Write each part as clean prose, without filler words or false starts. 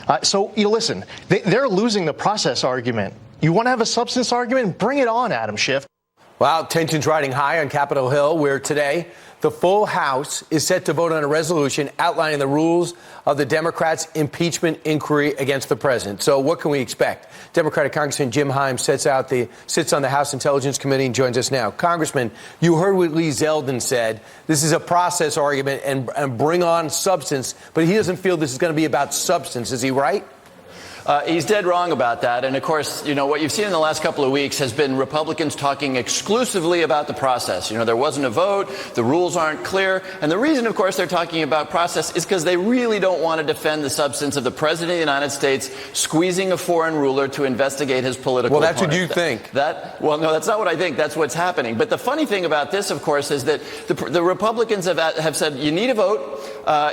Listen, they're losing the process argument. You want to have a substance argument? Bring it on, Adam Schiff. Well, tensions riding high on Capitol Hill, where today the full House is set to vote on a resolution outlining the rules of the Democrats' impeachment inquiry against the president. So what can we expect? Democratic Congressman Jim Himes sits on the House Intelligence Committee and joins us now. Congressman, you heard what Lee Zeldin said. This is a process argument and bring on substance, but he doesn't feel this is going to be about substance. Is he right? He's dead wrong about that. And, of course, what you've seen in the last couple of weeks has been Republicans talking exclusively about the process. There wasn't a vote. The rules aren't clear. And the reason, of course, they're talking about process is because they really don't want to defend the substance of the president of the United States squeezing a foreign ruler to investigate his political opponent. Well, that's opponent. what you think. Well, no, that's not what I think. That's what's happening. But the funny thing about this, of course, is that the Republicans have said you need a vote,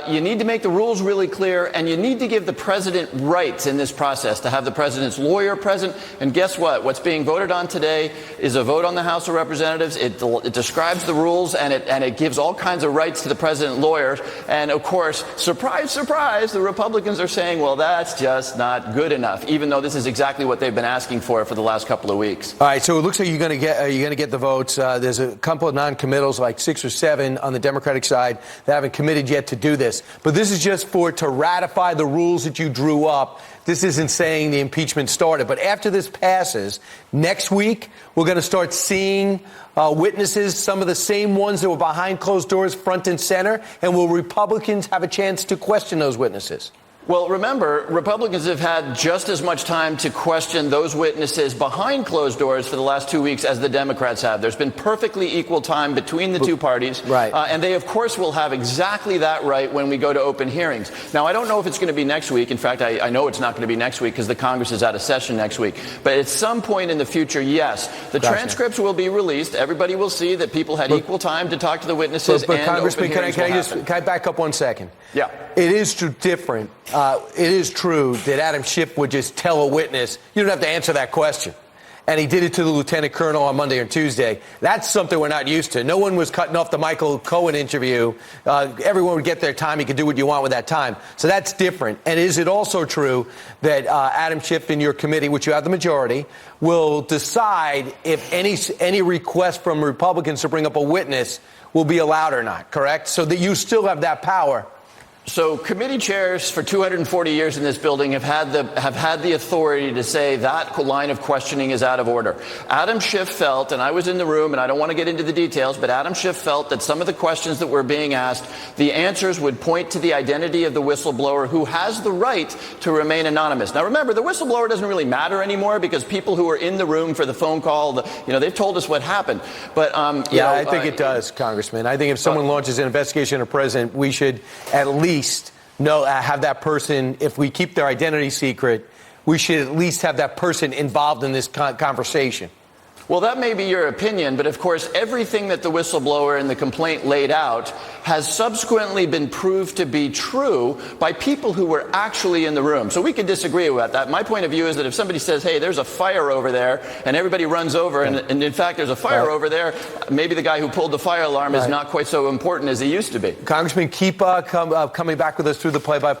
you need to make the rules really clear, and you need to give the president rights in this process, to have the president's lawyer present. And guess what? What's being voted on today is a vote on the House of Representatives. It describes the rules, and it gives all kinds of rights to the president lawyer. And, of course, surprise, surprise, the Republicans are saying, well, that's just not good enough, even though this is exactly what they've been asking for the last couple of weeks. All right, so it looks like you're going to get the votes. There's a couple of non-committals, like 6 or 7 on the Democratic side, that haven't committed yet to do this. But this is just to ratify the rules that you drew up. This isn't saying the impeachment started. But after this passes, next week, we're going to start seeing witnesses, some of the same ones that were behind closed doors, front and center. And will Republicans have a chance to question those witnesses? Well, remember, Republicans have had just as much time to question those witnesses behind closed doors for the last 2 weeks as the Democrats have. There's been perfectly equal time between the two parties. Right. And they, of course, will have exactly that right when we go to open hearings. Now, I don't know if it's going to be next week. In fact, I know it's not going to be next week because the Congress is out of session next week. But at some point in the future, yes, the transcripts will be released. Everybody will see that people had equal time to talk to the witnesses. But and Congressman, can I back up 1 second? Yeah. It is different. It is true that Adam Schiff would just tell a witness, you don't have to answer that question. And he did it to the lieutenant colonel on Monday or Tuesday. That's something we're not used to. No one was cutting off the Michael Cohen interview. Everyone would get their time. You could do what you want with that time. So that's different. And is it also true that Adam Schiff in your committee, which you have the majority, will decide if any request from Republicans to bring up a witness will be allowed or not, correct? So that you still have that power. So committee chairs for 240 years in this building have had the authority to say that line of questioning is out of order. Adam Schiff felt, and I was in the room, and I don't want to get into the details, but Adam Schiff felt that some of the questions that were being asked, the answers would point to the identity of the whistleblower who has the right to remain anonymous. Now, remember, the whistleblower doesn't really matter anymore because people who were in the room for the phone call, they've told us what happened. But I think it does, Congressman. I think if someone launches an investigation of a president, we should at least have that person, if we keep their identity secret, we should at least have that person involved in this conversation. Well, that may be your opinion, but of course, everything that the whistleblower in the complaint laid out has subsequently been proved to be true by people who were actually in the room. So we could disagree about that. My point of view is that if somebody says, hey, there's a fire over there, and everybody runs over, and in fact, there's a fire over there, maybe the guy who pulled the fire alarm is not quite so important as he used to be. Congressman, keep coming back with us through the play-by-play.